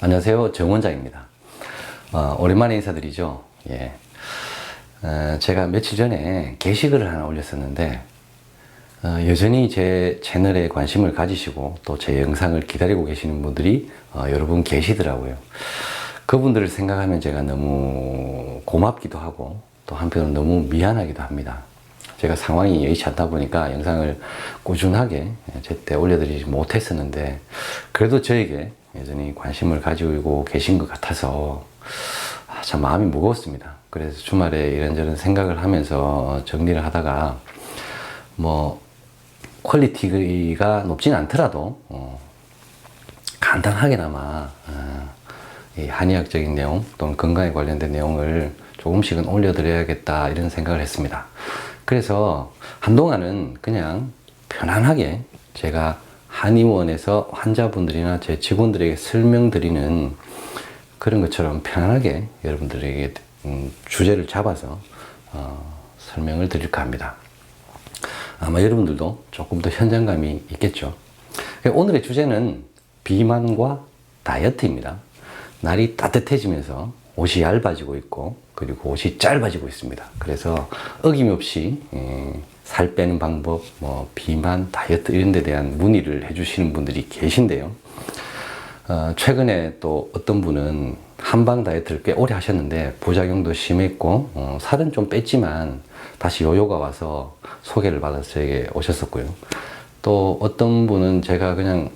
안녕하세요. 정 원장입니다. 오랜만에 인사드리죠. 예. 제가 며칠 전에 게시글을 하나 올렸었는데, 여전히 제 채널에 관심을 가지시고 또 제 영상을 기다리고 계시는 분들이 여러 분 계시더라고요. 그분들을 생각하면 제가 너무 고맙기도 하고 또 한편으로 너무 미안하기도 합니다. 제가 상황이 여의치 않다 보니까 영상을 꾸준하게 제때 올려드리지 못했었는데, 그래도 저에게 여전히 관심을 가지고 계신 것 같아서 참 마음이 무거웠습니다. 그래서 주말에 이런저런 생각을 하면서 정리를 하다가 퀄리티가 높진 않더라도 간단하게나마 이 한의학적인 내용 또는 건강에 관련된 내용을 조금씩은 올려드려야겠다 이런 생각을 했습니다. 그래서 한동안은 그냥 편안하게 제가 한의원에서 환자분들이나 제 직원들에게 설명드리는 그런 것처럼 편안하게 여러분들에게 주제를 잡아서 설명을 드릴까 합니다. 아마 여러분들도 조금 더 현장감이 있겠죠. 오늘의 주제는 비만과 다이어트입니다. 날이 따뜻해지면서 옷이 얇아지고 있고 그리고 옷이 짧아지고 있습니다. 그래서 어김없이 살 빼는 방법, 비만, 다이어트 이런 데 대한 문의를 해주시는 분들이 계신데요. 최근에 또 어떤 분은 한방 다이어트를 꽤 오래 하셨는데 부작용도 심했고 살은 좀 뺐지만 다시 요요가 와서 소개를 받아서 저에게 오셨었고요. 또 어떤 분은 제가 그냥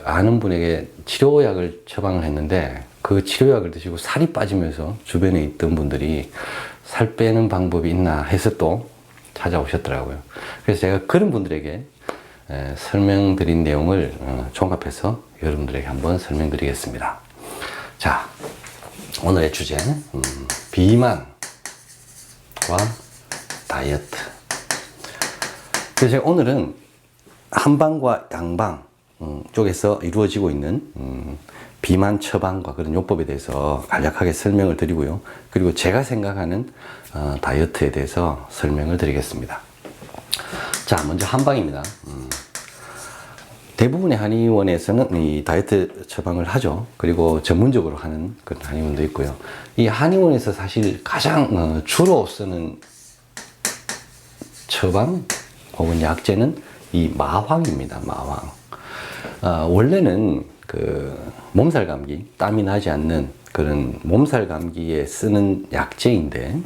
아는 분에게 치료약을 처방을 했는데 그 치료약을 드시고 살이 빠지면서 주변에 있던 분들이 살 빼는 방법이 있나 해서 또 찾아오셨더라고요. 그래서 제가 그런 분들에게 설명드린 내용을 종합해서 여러분들에게 한번 설명드리겠습니다. 자, 오늘의 주제 비만과 다이어트. 그래서 제가 오늘은 한방과 양방 쪽에서 이루어지고 있는 비만 처방과 그런 요법에 대해서 간략하게 설명을 드리고요. 그리고 제가 생각하는 다이어트에 대해서 설명을 드리겠습니다. 자, 먼저 한방입니다. 대부분의 한의원에서는 이 다이어트 처방을 하죠. 그리고 전문적으로 하는 그런 한의원도 있고요. 이 한의원에서 사실 가장 주로 쓰는 처방 혹은 약재는 이 마황입니다. 마황. 원래는 몸살 감기, 땀이 나지 않는 그런 몸살 감기에 쓰는 약재인데,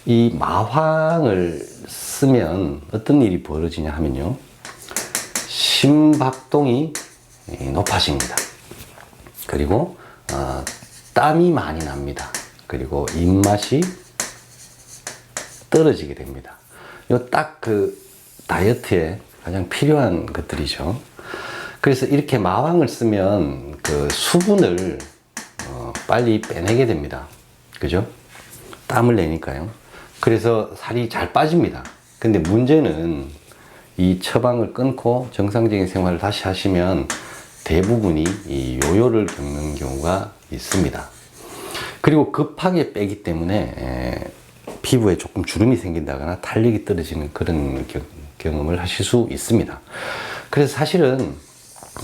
이 마황을 쓰면 어떤 일이 벌어지냐 하면요, 심박동이 높아집니다. 그리고 땀이 많이 납니다. 그리고 입맛이 떨어지게 됩니다. 이거 딱 다이어트에 가장 필요한 것들이죠. 그래서 이렇게 마황을 쓰면 수분을 빨리 빼내게 됩니다. 그죠? 땀을 내니까요. 그래서 살이 잘 빠집니다. 근데 문제는 이 처방을 끊고 정상적인 생활을 다시 하시면 대부분이 이 요요를 겪는 경우가 있습니다. 그리고 급하게 빼기 때문에 피부에 조금 주름이 생긴다거나 탄력이 떨어지는 그런 경험을 하실 수 있습니다. 그래서 사실은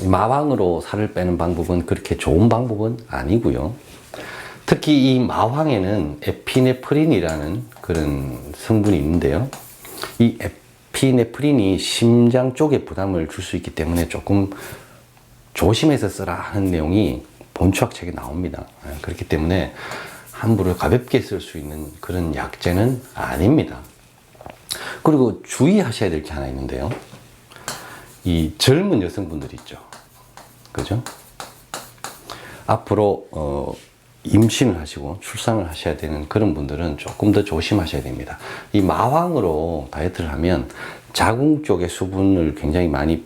마황으로 살을 빼는 방법은 그렇게 좋은 방법은 아니고요. 특히 이 마황에는 에피네프린이라는 그런 성분이 있는데요. 이 에피네프린이 심장 쪽에 부담을 줄 수 있기 때문에 조금 조심해서 쓰라 하는 내용이 본초학책에 나옵니다. 그렇기 때문에 함부로 가볍게 쓸 수 있는 그런 약재는 아닙니다. 그리고 주의하셔야 될 게 하나 있는데요. 이 젊은 여성분들 있죠. 그죠? 앞으로 임신을 하시고 출산을 하셔야 되는 그런 분들은 조금 더 조심하셔야 됩니다. 이 마황으로 다이어트를 하면 자궁 쪽의 수분을 굉장히 많이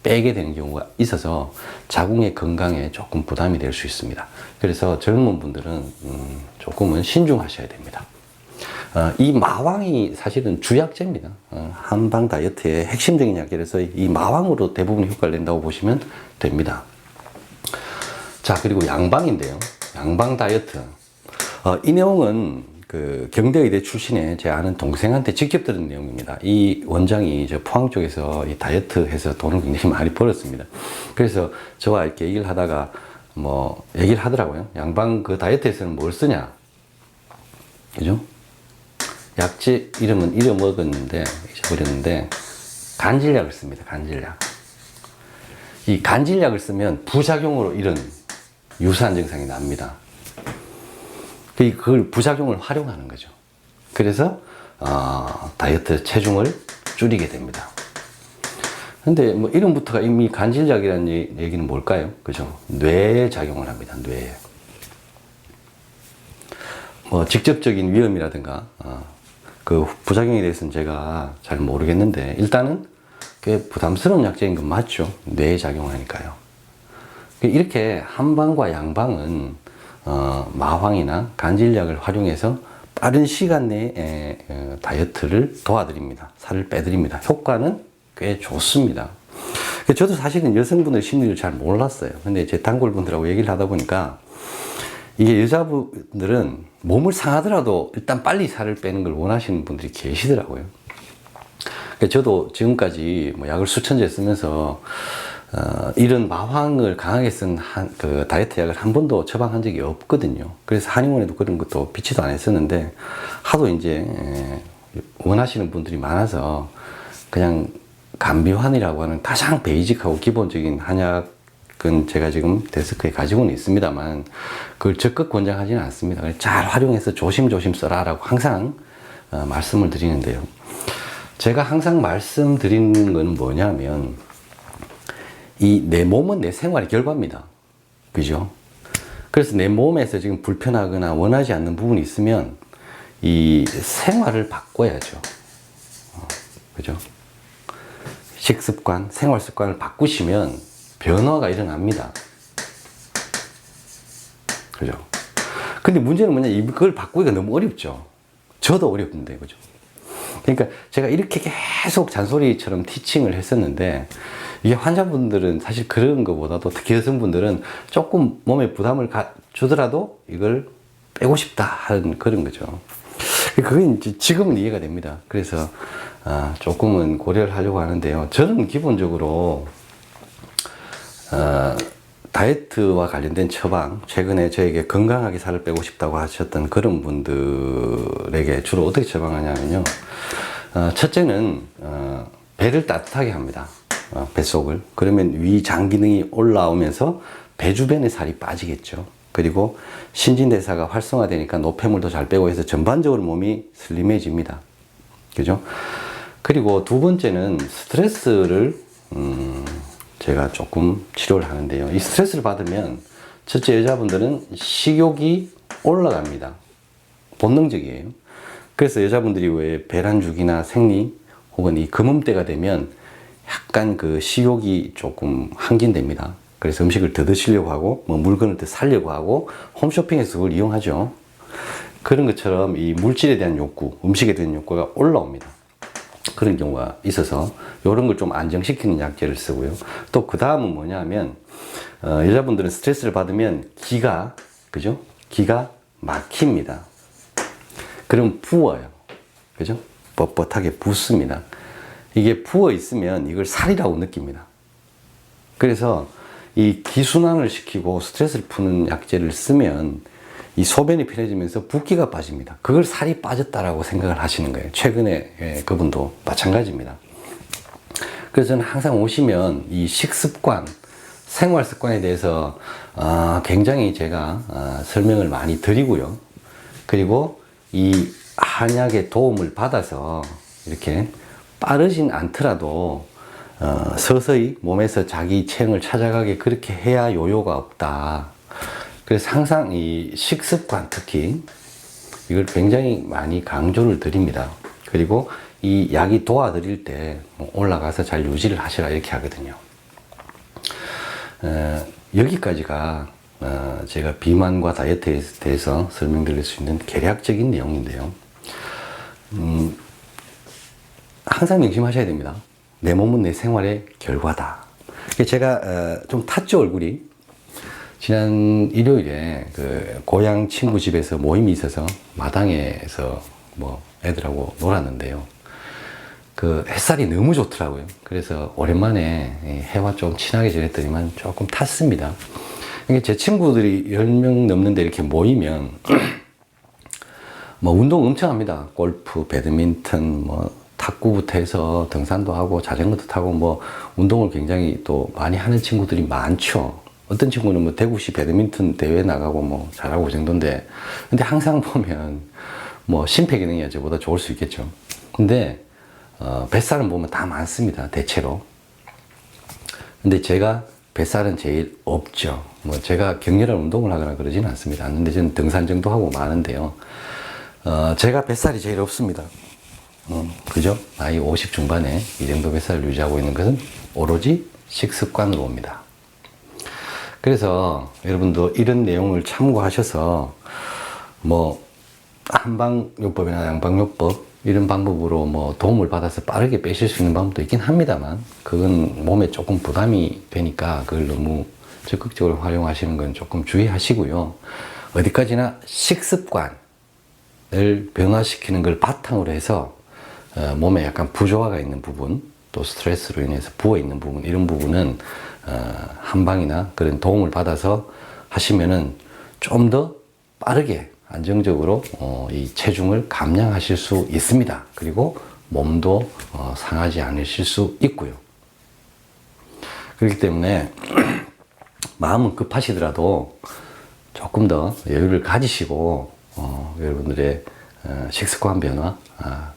빼게 되는 경우가 있어서 자궁의 건강에 조금 부담이 될 수 있습니다. 그래서 젊은 분들은 조금은 신중하셔야 됩니다. 이 마황이 사실은 주약제입니다. 한방 다이어트의 핵심적인 약이라서 이 마황으로 대부분 효과를 낸다고 보시면 됩니다. 자, 그리고 양방인데요. 양방 다이어트. 이 내용은 경대의대 출신의 제 아는 동생한테 직접 들은 내용입니다. 이 원장이 포항 쪽에서 이 다이어트 해서 돈을 굉장히 많이 벌었습니다. 그래서 저와 이렇게 얘기를 하다가 뭐 얘기를 하더라고요. 양방 그 다이어트에서는 뭘 쓰냐, 그죠? 약재 이름은 잊어먹었는데, 잊어버렸는데, 간질약을 씁니다. 간질약. 이 간질약을 쓰면 부작용으로 이런 유사한 증상이 납니다. 그걸 부작용을 활용하는 거죠. 그래서 다이어트 체중을 줄이게 됩니다. 근데 뭐 이름부터가 이미 간질약이라는 얘기는 뭘까요? 그죠? 뇌에 작용을 합니다. 뇌에. 뭐 직접적인 위험이라든가 그 부작용에 대해서는 제가 잘 모르겠는데, 일단은 꽤 부담스러운 약제인 건 맞죠. 뇌에 작용하니까요. 이렇게 한방과 양방은 마황이나 간질약을 활용해서 빠른 시간 내에 다이어트를 도와드립니다. 살을 빼드립니다. 효과는 꽤 좋습니다. 저도 사실은 여성분들 심리를 잘 몰랐어요. 근데 제 단골분들하고 얘기를 하다 보니까 이게 여자분들은 몸을 상하더라도 일단 빨리 살을 빼는 걸 원하시는 분들이 계시더라고요. 저도 지금까지 뭐 약을 수천제 쓰면서 이런 마황을 강하게 쓴 그 다이어트 약을 한 번도 처방한 적이 없거든요. 그래서 한의원에도 그런 것도 비치도 안 했었는데, 하도 이제 원하시는 분들이 많아서 그냥 감비환이라고 하는 가장 베이직하고 기본적인 한약은 제가 지금 데스크에 가지고는 있습니다만, 그걸 적극 권장하지는 않습니다. 잘 활용해서 조심조심 써라라고 항상 말씀을 드리는데요. 제가 항상 말씀드리는 건 뭐냐면, 내 몸은 내 생활의 결과입니다. 그죠? 그래서 내 몸에서 지금 불편하거나 원하지 않는 부분이 있으면 이 생활을 바꿔야죠. 그죠? 식습관, 생활 습관을 바꾸시면 변화가 일어납니다. 그죠? 근데 문제는 뭐냐, 이걸 바꾸기가 너무 어렵죠. 저도 어렵는데, 그죠? 그러니까 제가 이렇게 계속 잔소리처럼 티칭을 했었는데, 이게 환자분들은 사실 그런 것보다도, 특히 여성분들은 조금 몸에 부담을 주더라도 이걸 빼고 싶다 하는 그런 거죠. 그게 이제 지금은 이해가 됩니다. 그래서 조금은 고려를 하려고 하는데요. 저는 기본적으로 다이어트와 관련된 처방, 최근에 저에게 건강하게 살을 빼고 싶다고 하셨던 그런 분들에게 주로 어떻게 처방하냐면요. 첫째는 배를 따뜻하게 합니다. 뱃속을. 그러면 위장 기능이 올라오면서 배 주변의 살이 빠지겠죠. 그리고 신진대사가 활성화되니까 노폐물도 잘 빼고 해서 전반적으로 몸이 슬림해집니다. 그죠? 그리고 두 번째는 스트레스를 제가 조금 치료를 하는데요. 이 스트레스를 받으면 첫째, 여자분들은 식욕이 올라갑니다. 본능적이에요. 그래서 여자분들이 왜 배란죽이나 생리 혹은 이 금음대가 되면 약간 그 식욕이 조금 항긴됩니다. 그래서 음식을 더 드시려고 하고, 뭐 물건을 더 사려고 하고, 홈쇼핑에서 그걸 이용하죠. 그런 것처럼 이 물질에 대한 욕구, 음식에 대한 욕구가 올라옵니다. 그런 경우가 있어서 이런 걸 좀 안정시키는 약제를 쓰고요. 또 그 다음은 뭐냐면, 여자분들은 스트레스를 받으면 그죠? 기가 막힙니다. 그럼 부어요. 그죠? 뻣뻣하게 붓습니다. 이게 부어 있으면 이걸 살이라고 느낍니다. 그래서 이 기순환을 시키고 스트레스를 푸는 약제를 쓰면 이 소변이 편해지면서 붓기가 빠집니다. 그걸 살이 빠졌다라고 생각을 하시는 거예요. 최근에 그분도 마찬가지입니다. 그래서 저는 항상 오시면 이 식습관, 생활 습관에 대해서 굉장히 제가 설명을 많이 드리고요. 그리고 이 한약의 도움을 받아서 이렇게 빠르진 않더라도 서서히 몸에서 자기 체형을 찾아가게 그렇게 해야 요요가 없다. 그래서 항상 이 식습관, 특히 이걸 굉장히 많이 강조를 드립니다. 그리고 이 약이 도와드릴 때 올라가서 잘 유지를 하시라 이렇게 하거든요. 여기까지가 제가 비만과 다이어트에 대해서 설명드릴 수 있는 개략적인 내용인데요. 항상 명심하셔야 됩니다. 내 몸은 내 생활의 결과다. 제가 좀 탔죠, 얼굴이. 지난 일요일에 그 고향 친구 집에서 모임이 있어서 마당에서 뭐 애들하고 놀았는데요. 그 햇살이 너무 좋더라고요. 그래서 오랜만에 해와 좀 친하게 지냈더니만 조금 탔습니다. 이게 제 친구들이 10명 넘는데 이렇게 모이면 뭐 운동 엄청 합니다. 골프, 배드민턴, 뭐 탁구부터 해서 등산도 하고 자전거도 타고 뭐 운동을 굉장히 또 많이 하는 친구들이 많죠. 어떤 친구는 뭐 대구시 배드민턴 대회 나가고 뭐 잘하고 그 정도인데, 근데 항상 보면 뭐 심폐기능이 저보다 좋을 수 있겠죠. 근데 뱃살은 보면 다 많습니다, 대체로. 근데 제가 뱃살은 제일 없죠. 뭐 제가 격렬한 운동을 하거나 그러지는 않습니다. 근데 저는 등산 정도 하고 많은데요. 제가 뱃살이 제일 없습니다. 그죠? 나이 50 중반에 이 정도 뱃살을 유지하고 있는 것은 오로지 식습관으로 옵니다. 그래서 여러분도 이런 내용을 참고하셔서 뭐 한방요법이나 양방요법 이런 방법으로 뭐 도움을 받아서 빠르게 빼실 수 있는 방법도 있긴 합니다만, 그건 몸에 조금 부담이 되니까 그걸 너무 적극적으로 활용하시는 건 조금 주의하시고요. 어디까지나 식습관을 변화시키는 걸 바탕으로 해서 몸에 약간 부조화가 있는 부분, 또 스트레스로 인해서 부어있는 부분, 이런 부분은 한방이나 그런 도움을 받아서 하시면은 좀 더 빠르게 안정적으로 이 체중을 감량하실 수 있습니다. 그리고 몸도 상하지 않으실 수 있고요. 그렇기 때문에 마음은 급하시더라도 조금 더 여유를 가지시고 여러분들의 식습관 변화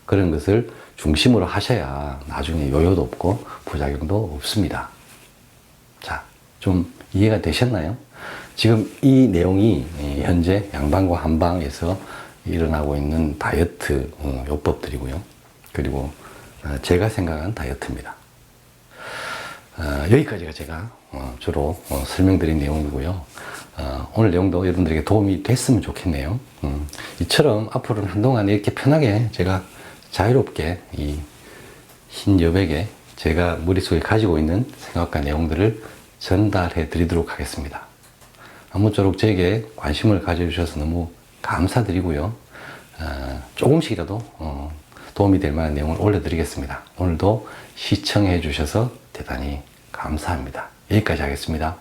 그런 것을 중심으로 하셔야 나중에 요요도 없고 부작용도 없습니다. 자, 좀 이해가 되셨나요? 지금 이 내용이 현재 양방과 한방에서 일어나고 있는 다이어트 요법들이고요. 그리고 제가 생각한 다이어트입니다. 여기까지가 제가 주로 설명드린 내용이고요. 오늘 내용도 여러분들에게 도움이 됐으면 좋겠네요. 이처럼 앞으로는 한동안 이렇게 편하게 제가 자유롭게 이 흰 여백에 제가 머릿속에 가지고 있는 생각과 내용들을 전달해 드리도록 하겠습니다. 아무쪼록 저에게 관심을 가져주셔서 너무 감사드리고요. 조금씩이라도 도움이 될 만한 내용을 올려드리겠습니다. 오늘도 시청해 주셔서 대단히 감사합니다. 여기까지 하겠습니다.